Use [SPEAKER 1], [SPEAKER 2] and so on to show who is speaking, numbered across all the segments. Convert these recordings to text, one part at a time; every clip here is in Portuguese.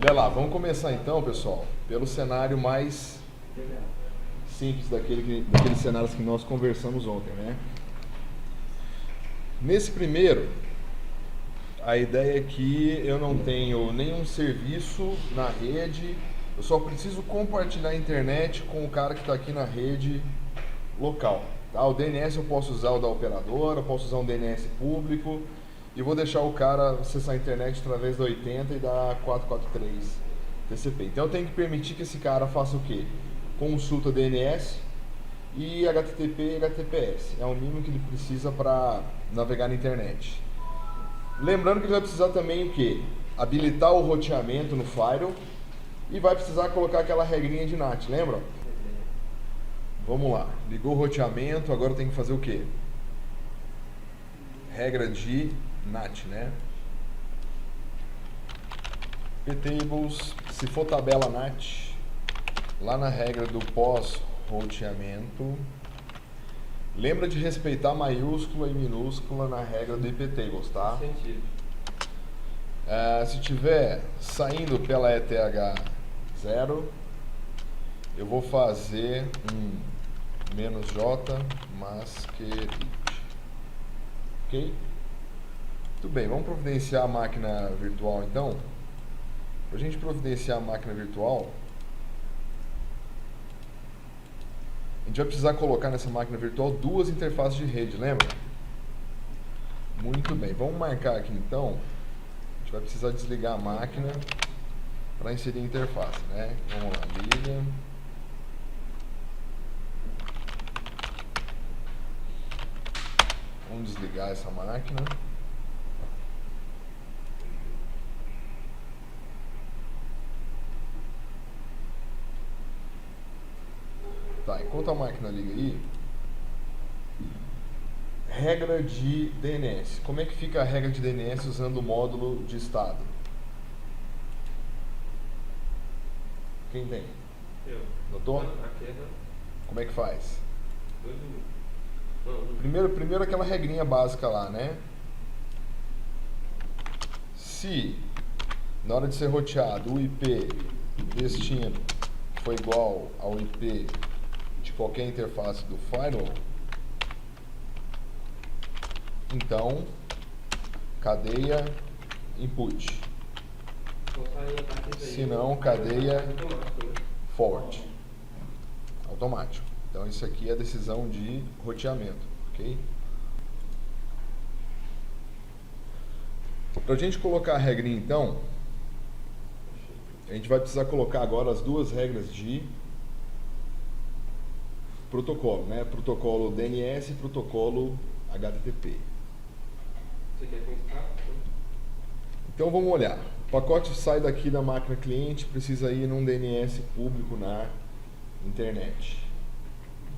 [SPEAKER 1] Olha lá, vamos começar então, pessoal, pelo cenário mais simples daqueles cenários que nós conversamos ontem, né? Nesse primeiro, a ideia é que eu não tenho nenhum serviço na rede, eu só preciso compartilhar a internet com o cara que está aqui na rede local. Tá? O DNS eu posso usar o da operadora, eu posso usar um DNS público e vou deixar o cara acessar a internet através da 80 e da 443 TCP. Então eu tenho que permitir que esse cara faça o quê? Consulta DNS e HTTP e HTTPS. É o mínimo que ele precisa para navegar na internet. Lembrando que ele vai precisar também o quê? Habilitar o roteamento no firewall e vai precisar colocar aquela regrinha de NAT, lembra? Vamos lá, ligou o roteamento, agora tem que fazer o quê? Regra de NAT, né? ptables, se for tabela NAT, lá na regra do pós-roteamento, lembra de respeitar maiúscula e minúscula na regra do iptables, tá? Se tiver saindo pela ETH0, eu vou fazer um "-j masquerade". Ok? Muito bem, vamos providenciar a máquina virtual então. Para a gente providenciar a máquina virtual, a gente vai precisar colocar nessa máquina virtual duas interfaces de rede, lembra? Muito bem, vamos marcar aqui então. A gente vai precisar desligar a máquina para inserir a interface, né? Vamos lá, liga. Vamos desligar essa máquina. Tá, enquanto a máquina liga aí, regra de DNS. Como é que fica a regra de DNS usando o módulo de estado? Quem tem?
[SPEAKER 2] Eu.
[SPEAKER 1] Notou?
[SPEAKER 2] Aqui não.
[SPEAKER 1] Como é que faz?
[SPEAKER 2] Não.
[SPEAKER 1] Primeiro aquela regrinha básica lá, né? Se na hora de ser roteado o IP destino for igual ao IP de qualquer interface do firewall, então cadeia input. Se não, cadeia forward. Automático. Então isso aqui é a decisão de roteamento, ok? Para a gente colocar a regrinha então, a gente vai precisar colocar agora as duas regras de protocolo, né? Protocolo DNS e protocolo HTTP.
[SPEAKER 2] Você quer começar?
[SPEAKER 1] Então vamos olhar. O pacote sai daqui da máquina cliente, precisa ir num DNS público na internet.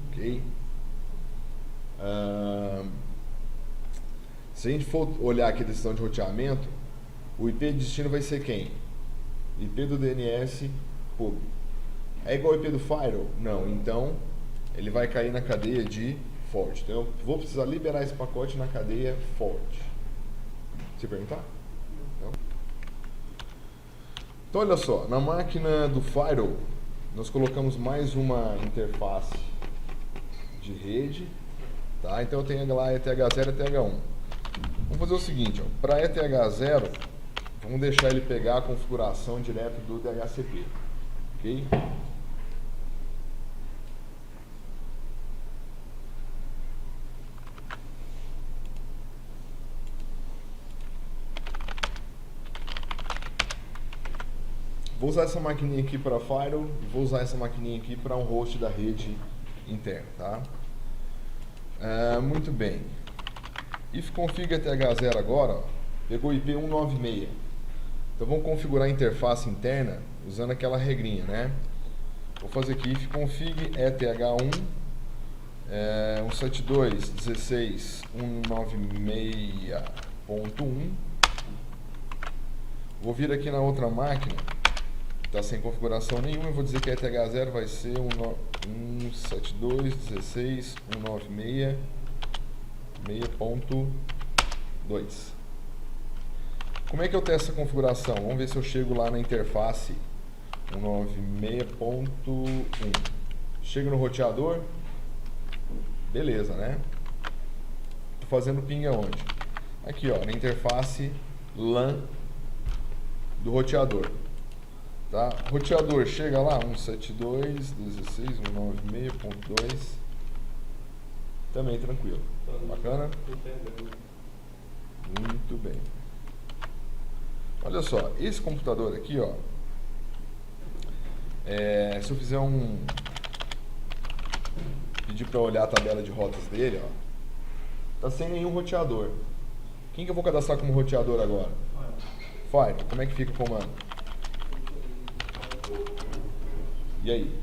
[SPEAKER 1] Ok? Se a gente for olhar aqui a decisão de roteamento, o IP de destino vai ser quem? IP do DNS público. É igual ao IP do firewall? Não. Então, ele vai cair na cadeia de forward. Então, eu vou precisar liberar esse pacote na cadeia forward. Se perguntar? Não? Então, olha só. Na máquina do firewall, nós colocamos mais uma interface de rede. Tá? Então, eu tenho lá ETH0 e ETH1. Vamos fazer o seguinte. Para ETH0, vamos deixar ele pegar a configuração direto do DHCP. Ok? Vou usar essa maquininha aqui para firewall e vou usar essa maquininha aqui para um host da rede interna, tá? Muito bem. If config ETH0 agora, ó, pegou o IP 196. Então vamos configurar a interface interna usando aquela regrinha, né? Vou fazer aqui if config ETH1 172.16.196.1. Vou vir aqui na outra máquina, está sem configuração nenhuma, eu vou dizer que a ETH0 vai ser 172.16.196.6.2. Como é que eu testo essa configuração? Vamos ver se eu chego lá na interface 196.1. Chego no roteador. Beleza, né? Tô fazendo ping aonde? Aqui, ó, na interface LAN do roteador. Tá? Roteador, chega lá, 172.16.196.2. Também tranquilo. Bacana? Muito bem. Olha só, esse computador aqui, ó, se eu fizer pedir para olhar a tabela de rotas dele, ó, tá sem nenhum roteador. Quem que eu vou cadastrar como roteador agora? Fire. Como é que fica o comando? E aí?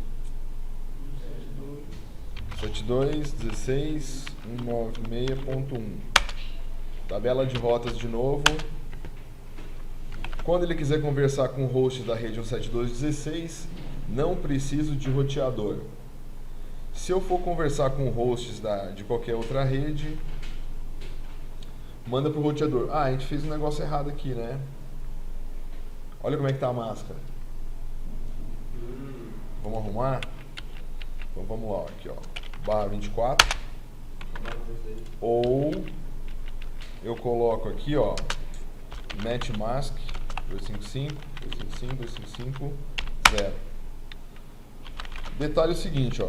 [SPEAKER 1] 72.16.196.1. Tabela de rotas de novo. Quando ele quiser conversar com o host da rede 172.16, não preciso de roteador. Se eu for conversar com hosts de qualquer outra rede, manda para o roteador. Ah, a gente fez um negócio errado aqui, né? Olha como é que tá a máscara. Vamos arrumar? Então vamos lá, aqui ó, /24. Ou eu coloco aqui ó, net mask 255.255.255.0. Detalhe é o seguinte, ó.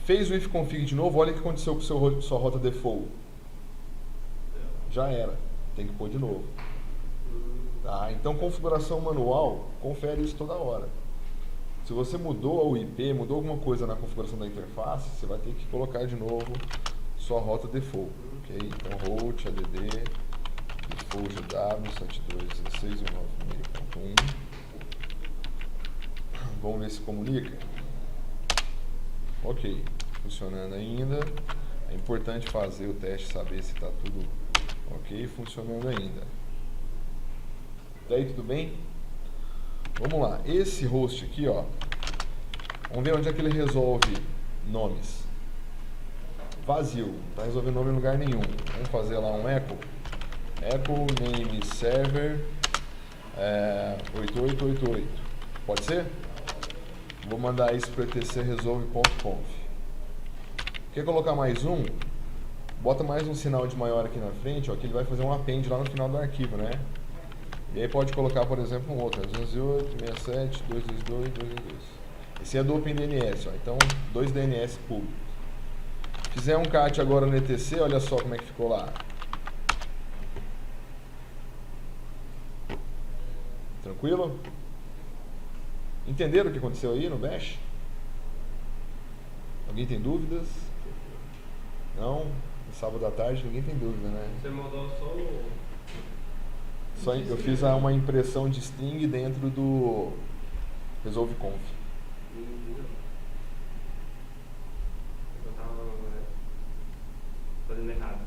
[SPEAKER 1] Fez o if config de novo, olha o que aconteceu com sua rota default. Já era, tem que pôr de novo. Tá? Então configuração manual, confere isso toda hora. Se você mudou o IP, mudou alguma coisa na configuração da interface, você vai ter que colocar de novo sua rota default. Ok? Então root add default gw 72.16.196.1. Vamos ver se comunica. Ok, funcionando ainda. É importante fazer o teste, saber se está tudo ok, funcionando ainda. Daí tudo bem? Vamos lá, esse host aqui, ó, vamos ver onde é que ele resolve nomes. Vazio, não está resolvendo nome em lugar nenhum. Vamos fazer lá um echo name server 8888. Pode ser? Vou mandar isso para etc resolve.conf. Quer colocar mais um? Bota mais um sinal de maior aqui na frente, ó, que ele vai fazer um append lá no final do arquivo, né? E aí pode colocar, por exemplo, um outro, 208.67.222.222. Esse é do OpenDNS, ó, então 2 DNS público. Fizer um cat agora no etc, olha só como é que ficou lá. Tranquilo? Entenderam o que aconteceu aí no Bash? Alguém tem dúvidas? Não? No sábado à tarde ninguém tem dúvida, né?
[SPEAKER 2] Você mandou
[SPEAKER 1] só eu fiz uma impressão de string dentro do resolve.conf.
[SPEAKER 2] Eu tava fazendo errado.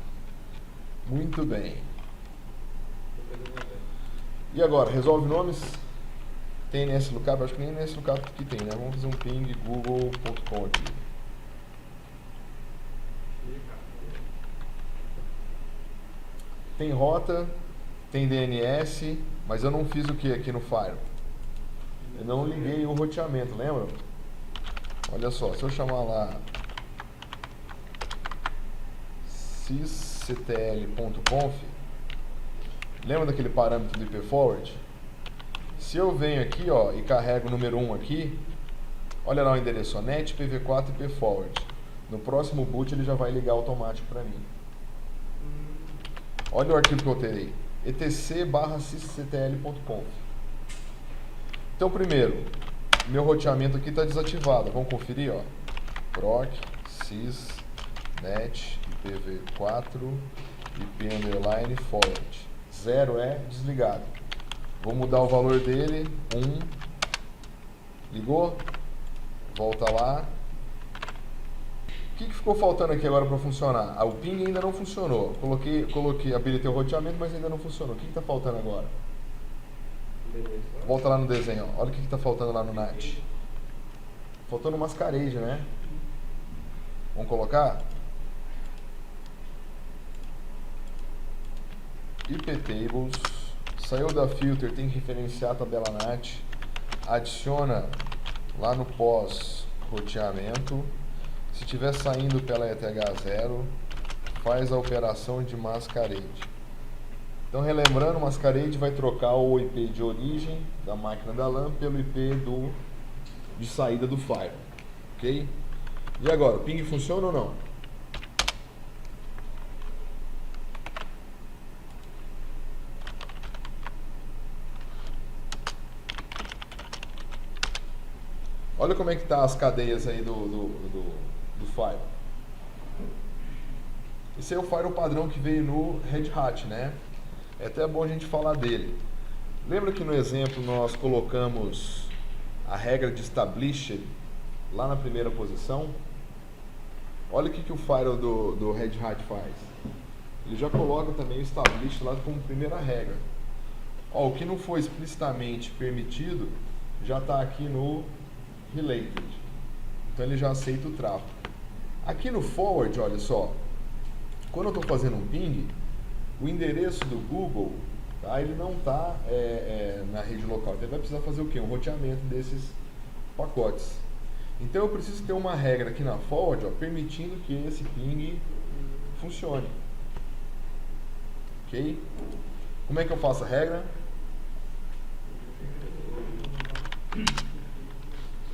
[SPEAKER 1] Muito bem. E agora, resolve nomes? Tem NSLookup? Acho que nem NSLookup que tem, né? Vamos fazer um ping google.com aqui. Tem rota, tem DNS, mas eu não fiz o que aqui no Fire? Eu não liguei o roteamento, lembra? Olha só, se eu chamar lá sysctl.conf, lembra daquele parâmetro do IP forward? Se eu venho aqui, ó, e carrego o número 1 aqui, olha lá o endereço, net pv4 IP forward. No próximo boot ele já vai ligar automático para mim. Olha o arquivo que eu alterei, etc/sysctl.conf. Então, primeiro, meu roteamento aqui está desativado. Vamos conferir, ó. Proc sys net ipv4 ip underline forward. 0 é desligado. Vou mudar o valor dele, 1. Ligou? Volta lá. O que ficou faltando aqui agora para funcionar? O ping ainda não funcionou. Habilitei o roteamento, mas ainda não funcionou. O que está faltando agora? Volta lá no desenho. Ó. Olha o que está faltando lá no NAT. Faltando masquerade, né? Vamos colocar? iptables Saiu da filter, tem que referenciar a tabela NAT, adiciona lá no pós-roteamento. Se estiver saindo pela ETH0, faz a operação de masquerade. Então, relembrando, o masquerade vai trocar o IP de origem da máquina da LAN pelo IP de saída do Firewall. Ok? E agora, o ping funciona ou não? Olha como é que tá as cadeias aí do Firewall. Esse é o Firewall padrão que veio no Red Hat, né? É até bom a gente falar dele. Lembra que no exemplo nós colocamos a regra de established lá na primeira posição? Olha o que o Firewall do Red Hat faz. Ele já coloca também o established lá como primeira regra. Ó, o que não foi explicitamente permitido já está aqui no related. Então ele já aceita o tráfego. Aqui no forward, olha só, quando eu estou fazendo um ping, o endereço do Google, tá, ele não está na rede local. Então ele vai precisar fazer o quê? Um roteamento desses pacotes. Então eu preciso ter uma regra aqui na forward, ó, permitindo que esse ping funcione. Ok? Como é que eu faço a regra?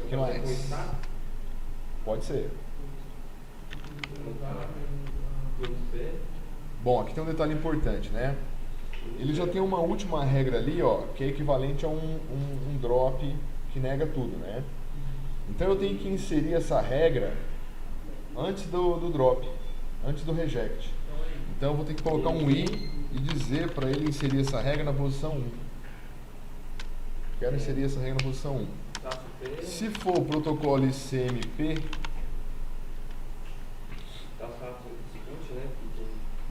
[SPEAKER 1] O que mais? Pode ser. Bom, aqui tem um detalhe importante, né? Ele já tem uma última regra ali, ó, que é equivalente a um drop que nega tudo, né? Então eu tenho que inserir essa regra antes do drop, antes do reject. Então eu vou ter que colocar um i e dizer para ele inserir essa regra na posição 1. Quero inserir essa regra na posição 1. Se for o protocolo ICMP,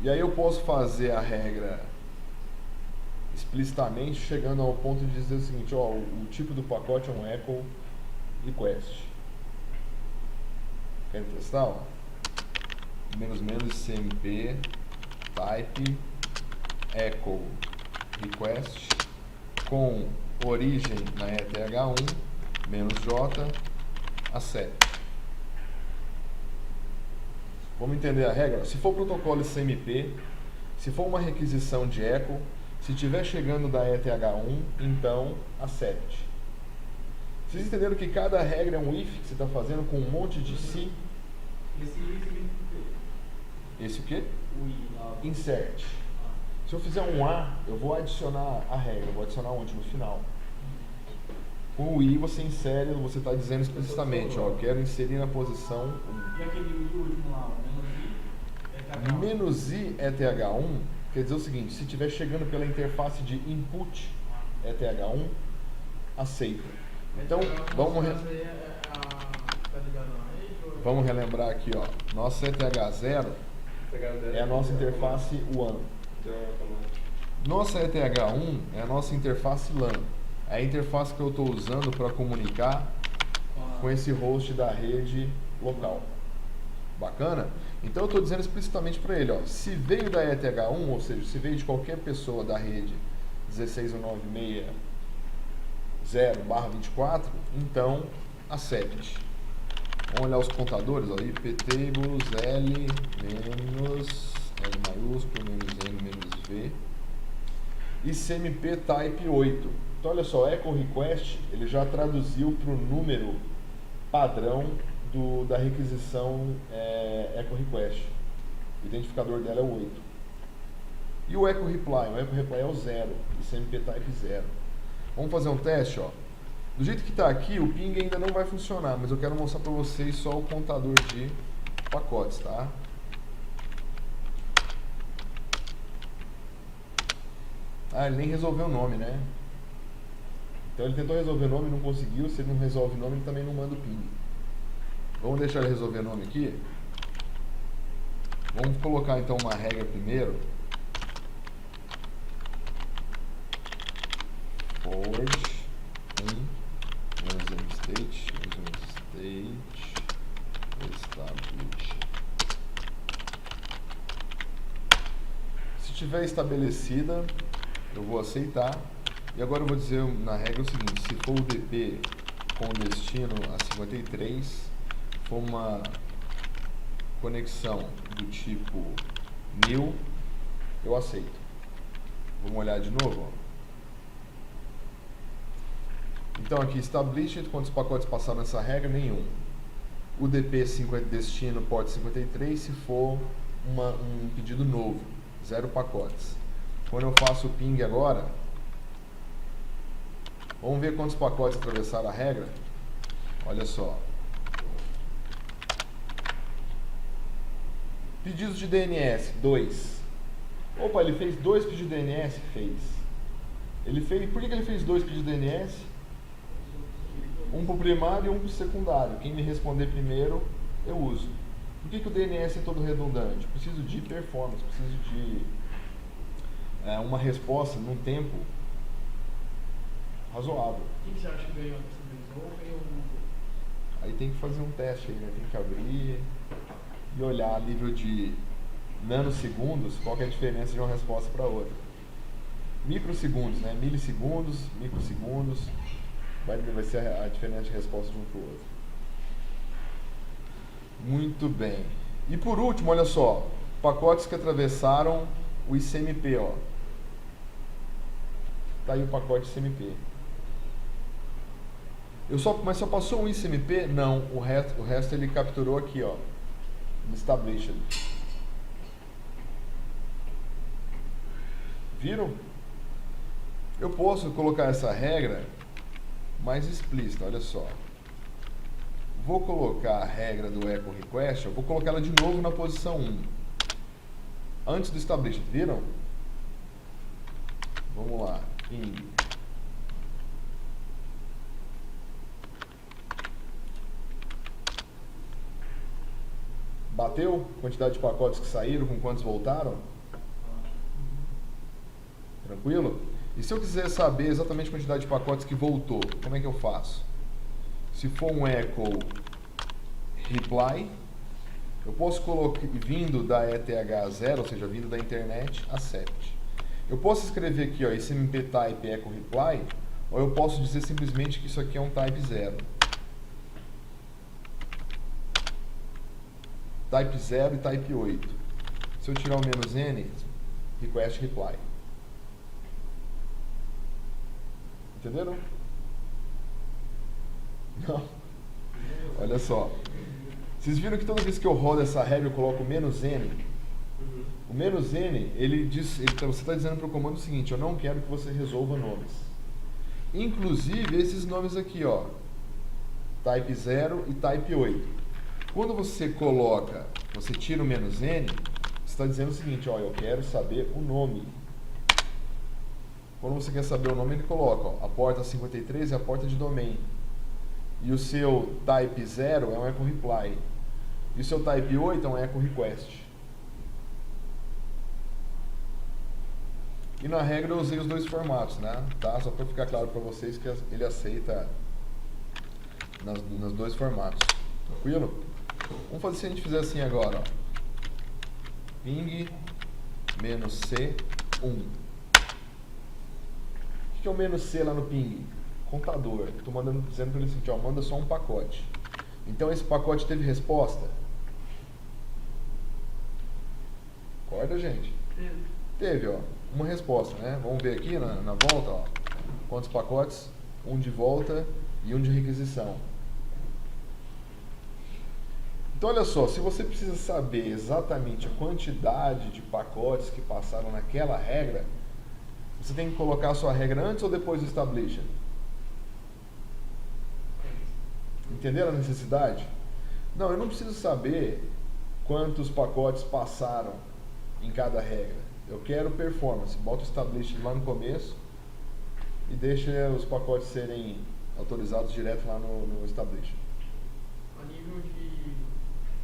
[SPEAKER 1] e aí eu posso fazer a regra explicitamente, chegando ao ponto de dizer o seguinte, ó, o tipo do pacote é um echo request. Quer testar? Ó? -ICMP type echo request com origem na ETH1 -j accept. Vamos entender a regra? Se for protocolo ICMP, se for uma requisição de echo, se estiver chegando da ETH1, então accept. Vocês entenderam que cada regra é um if que você está fazendo com um monte de si? Esse o quê? Insert. Se eu fizer um A, eu vou adicionar a regra, eu vou adicionar onde? No final. Com o I você insere, você está dizendo explicitamente, ó, eu quero inserir na posição 1.
[SPEAKER 2] E aquele último lá,
[SPEAKER 1] -i ETH1 quer dizer o seguinte, se estiver chegando pela interface de input ETH1, aceita. Então, vamos relembrar aqui, ó, nossa ETH0 é a nossa interface WAN. Nossa ETH1 é a nossa interface LAN. É a interface que eu estou usando para comunicar com esse host da rede local. Bacana? Então eu estou dizendo explicitamente para ele, ó, se veio da ETH1, ou seja, se veio de qualquer pessoa da rede 16196.0/24, então accept. Vamos olhar os contadores, ó, iptables L maiúsculo, N -V, e ICMP type 8. Então olha só, echo request, ele já traduziu para o número padrão da requisição echo request. O identificador dela é o 8. E o echo reply? O echo reply é o 0, ICMP type 0. Vamos fazer um teste, ó. Do jeito que está aqui, o ping ainda não vai funcionar, mas eu quero mostrar para vocês só o contador de pacotes, tá? Ah, ele nem resolveu o nome, né? Então ele tentou resolver o nome e não conseguiu. Se ele não resolve o nome, ele também não manda o ping. Vamos deixar ele resolver o nome aqui. Vamos colocar então uma regra primeiro. Forward state establish. Se tiver estabelecida, Eu vou aceitar. E agora eu vou dizer na regra o seguinte: se for o DP com destino a 53, for uma conexão do tipo new, eu aceito. Vamos olhar de novo. Ó. Então aqui, established, quantos pacotes passaram nessa regra? Nenhum. O DP destino port 53 se for um pedido novo, 0 pacotes. Quando eu faço o ping agora, vamos ver quantos pacotes atravessaram a regra? Olha só. Pedidos de DNS, 2. Opa, ele fez 2 pedidos de DNS? Fez. Por que ele fez 2 pedidos de DNS? Um para o primário e um para o secundário. Quem me responder primeiro, eu uso. Por que o DNS é todo redundante? Preciso de performance, preciso de uma resposta num tempo razoável.
[SPEAKER 2] Quem você acha que ganhou dessa vez? Ou ganhou o Google?
[SPEAKER 1] Aí tem que fazer um teste aí, né? Tem que abrir e olhar a nível de nanosegundos qual que é a diferença de uma resposta para outra. Microsegundos, né? Milissegundos, microsegundos. Vai ser a diferença de resposta de um para o outro. Muito bem. E por último, olha só. Pacotes que atravessaram o ICMP, ó. Tá aí o pacote ICMP. Mas só passou um ICMP? Não. O resto ele capturou aqui, ó. No established. Viram? Eu posso colocar essa regra mais explícita, olha só. Vou colocar a regra do echo request, eu vou colocar ela de novo na posição 1. Antes do established, viram? Vamos lá. Ping. Bateu? Quantidade de pacotes que saíram, com quantos voltaram? Tranquilo? E se eu quiser saber exatamente a quantidade de pacotes que voltou, como é que eu faço? Se for um echo reply, eu posso colocar, vindo da ETH0, ou seja, vindo da internet, accept. Eu posso escrever aqui, ó, esse MP type echo reply, ou eu posso dizer simplesmente que isso aqui é um type 0. Type 0 e type 8. Se eu tirar o menos "n", request reply. Entenderam? Não. Olha só. Vocês viram que toda vez que eu rodo essa regra eu coloco menos "n"? O menos "n", você está dizendo para o comando o seguinte: eu não quero que você resolva nomes. Inclusive esses nomes aqui, ó. Type 0 e Type 8. Quando você tira o menos "n", você está dizendo o seguinte: ó, eu quero saber o nome. Quando você quer saber o nome, ele coloca, ó, a porta 53 é a porta de domain. E o seu type 0 é um echo reply. E o seu type 8 é um echo request. E na regra eu usei os dois formatos, né? Tá? Só para ficar claro para vocês que ele aceita nos dois formatos. Tranquilo? Vamos fazer se a gente fizer assim agora, ó. Ping -C1. O que é o menos C lá no ping? Contador. Estou dizendo para ele assim, ó, manda só um pacote. Então esse pacote teve resposta? Acorda, gente? Teve, ó, uma resposta, né? Vamos ver aqui na volta, ó. Quantos pacotes? Um de volta e um de requisição. Então olha só, se você precisa saber exatamente a quantidade de pacotes que passaram naquela regra, você tem que colocar a sua regra antes ou depois do established? Entenderam a necessidade? Não, eu não preciso saber quantos pacotes passaram em cada regra. Eu quero performance. Bota o established lá no começo e deixa os pacotes serem autorizados direto lá no established.
[SPEAKER 2] A nível de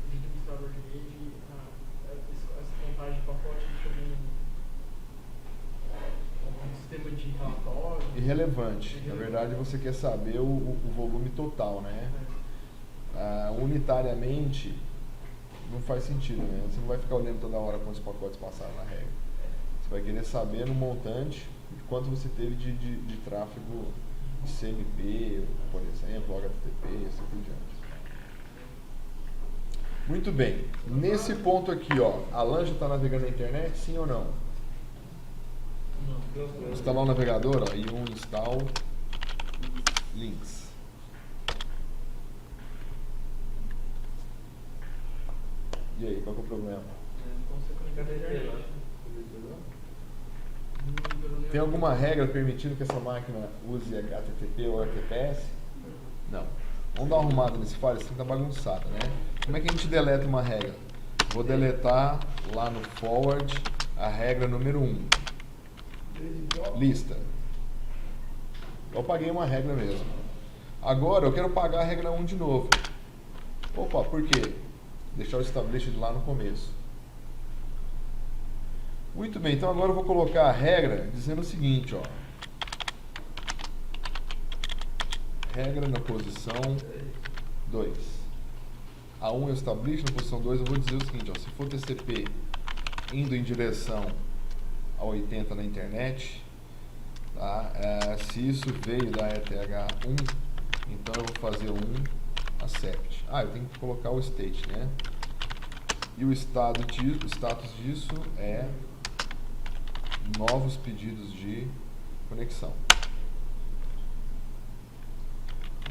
[SPEAKER 2] administrador de rede, essa contagem de pacotes também um sistema de relatório?
[SPEAKER 1] Irrelevante. Na verdade, você quer saber o volume total, né? Unitariamente, não faz sentido, né? Você não vai ficar olhando toda hora quantos pacotes passaram na regra. Você vai querer saber no montante quanto você teve de tráfego CMP, por exemplo, HTTP e assim por diante. Muito bem, nesse ponto aqui, ó, a LAN já está navegando na internet, sim ou não? Vou instalar o navegador, ó, e install links. E aí, qual que é o problema? Tem alguma regra permitindo que essa máquina use HTTP ou HTTPS? Não. Vamos dar uma arrumada nesse file, isso tá bagunçado, né? Como é que a gente deleta uma regra? Vou deletar lá no forward a regra número 1. Lista. Eu paguei uma regra mesmo. Agora eu quero pagar a regra 1 de novo. Opa, por quê? Deixar o established lá no começo. Muito bem, então agora eu vou colocar a regra dizendo o seguinte, ó. Regra na posição 2. A 1 é established, na posição 2 eu vou dizer o seguinte, ó. Se for TCP indo em direção a 80 na internet, tá? Se isso veio da ETH1, então eu vou fazer accept. Eu tenho que colocar o state, né? E o status disso é novos pedidos de conexão.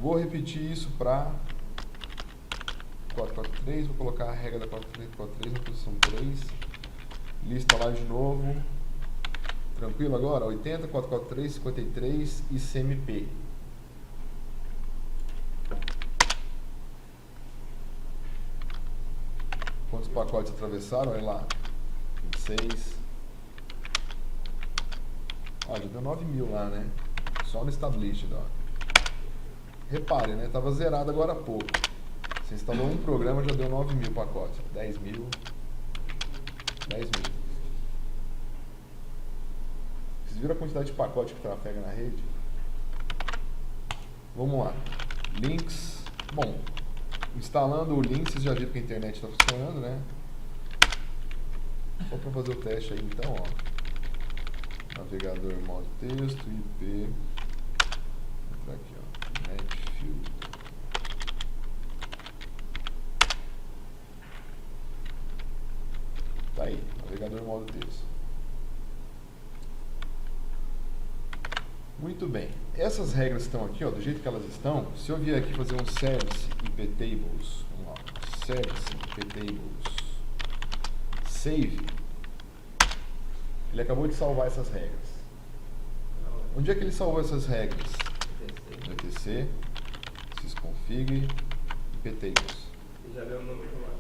[SPEAKER 1] Vou repetir isso para 443, vou colocar a regra da 443 na posição 3. Lista lá de novo. Tranquilo agora? 80, 443, 53 e CMP. Quantos pacotes atravessaram? Olha lá. 26. Ó, já deu 9.000 lá, né? Só no established, ó. Repare, né? Tava zerado agora há pouco. Você instalou um programa, já deu 9.000 pacotes. 10.000. 10.000. Vocês viram a quantidade de pacote que trafega na rede? Vamos lá. Links. Bom, instalando o link, vocês já viram que a internet está funcionando, né? Só para fazer o teste aí, então, ó. Navegador modo texto, IP. Vou entrar aqui, ó. Netfilter. Tá aí, navegador modo texto. Muito bem. Essas regras estão aqui, ó, do jeito que elas estão. Se eu vier aqui fazer um service IP tables, vamos lá, service IP tables, save, ele acabou de salvar essas regras. Onde é que ele salvou essas regras? No etc, sysconfig, IP tables.
[SPEAKER 3] Já deu o nome automático.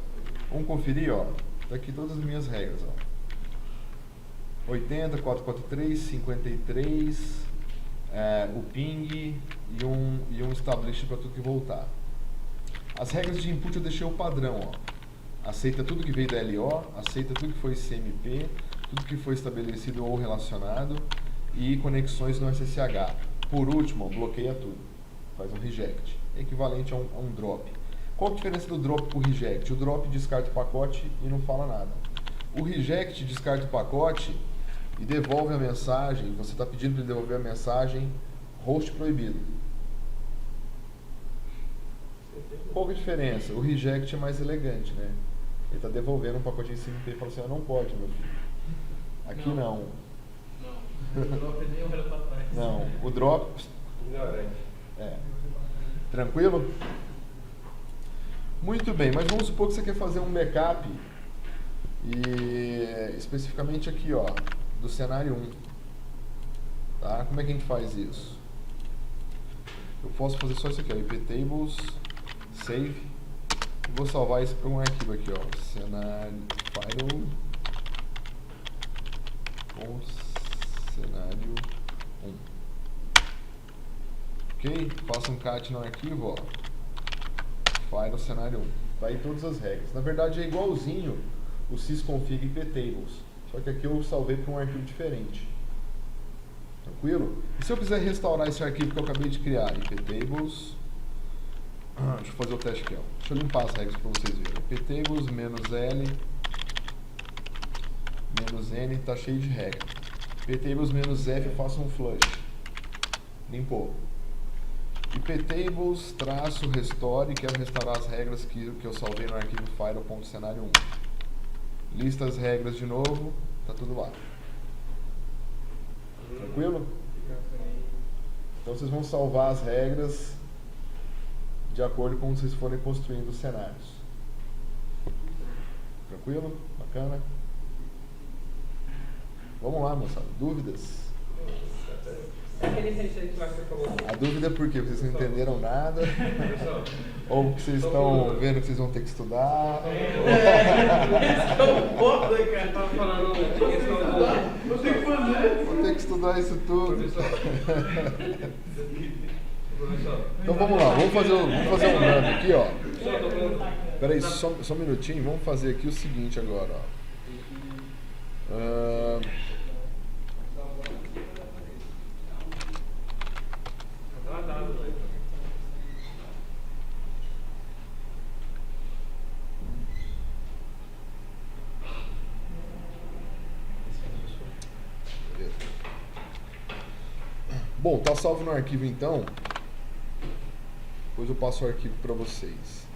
[SPEAKER 1] Vamos conferir, ó. Tá aqui todas as minhas regras, ó. 80, 443, 53, o ping e um establish para tudo que voltar. As regras de input eu deixei o padrão, ó. Aceita tudo que veio da LO, aceita tudo que foi CMP, tudo que foi estabelecido ou relacionado e conexões no SSH. Por último, ó, bloqueia tudo. Faz um reject. É equivalente a um drop. Qual a diferença do drop para o reject? O drop descarta o pacote e não fala nada. O reject descarta o pacote e devolve a mensagem. Você está pedindo para ele devolver a mensagem host proibido. Qual que é a diferença? O reject é mais elegante, né? Ele está devolvendo um pacotinho CMP e fala assim, não pode, meu filho. Aqui não.
[SPEAKER 2] Não. O drop nem olha para trás.
[SPEAKER 1] Não, o drop...
[SPEAKER 3] Ignorante.
[SPEAKER 1] Tranquilo? Muito bem, mas vamos supor que você quer fazer um backup e especificamente aqui, ó, do cenário 1. Tá? Como é que a gente faz isso? Eu posso fazer só isso aqui, ó, iptables, save, e vou salvar isso para um arquivo aqui, ó, cenário cenário 1. Ok? Faça um cat no arquivo, ó. File cenário 1. Tá aí todas as regras. Na verdade é igualzinho o sysconfig iptables. Só que aqui eu salvei para um arquivo diferente. Tranquilo? E se eu quiser restaurar esse arquivo que eu acabei de criar? Iptables. Deixa eu fazer o teste aqui, ó. Deixa eu limpar as regras para vocês verem. Iptables -L -N tá cheio de regra. ptables-f, eu faço um flush. Limpou. iptables traço restore, quero restaurar as regras que eu salvei no arquivo file.cenário 1. Lista as regras de novo, tá tudo lá. Tranquilo? Então vocês vão salvar as regras de acordo com como vocês forem construindo os cenários. Tranquilo? Bacana? Vamos lá, moçada. Dúvidas?
[SPEAKER 3] Aquele receito lá que você falou.
[SPEAKER 1] A dúvida é por quê? Porque vocês não entenderam nada?
[SPEAKER 3] Pessoal,
[SPEAKER 1] Ou porque vocês estão vendo que vocês vão ter que estudar?
[SPEAKER 3] cara, tava falando de questão do.
[SPEAKER 2] Eu tenho que fazer.
[SPEAKER 1] Vou ter que estudar isso tudo.
[SPEAKER 3] Professor,
[SPEAKER 1] Então vamos lá, vamos fazer um run aqui, ó.
[SPEAKER 3] professor, tô falando.
[SPEAKER 1] Peraí, só um minutinho, vamos fazer aqui o seguinte agora, ó.
[SPEAKER 3] Tá dado, velho.
[SPEAKER 1] Bom, tá salvo no arquivo então. Depois eu passo o arquivo para vocês.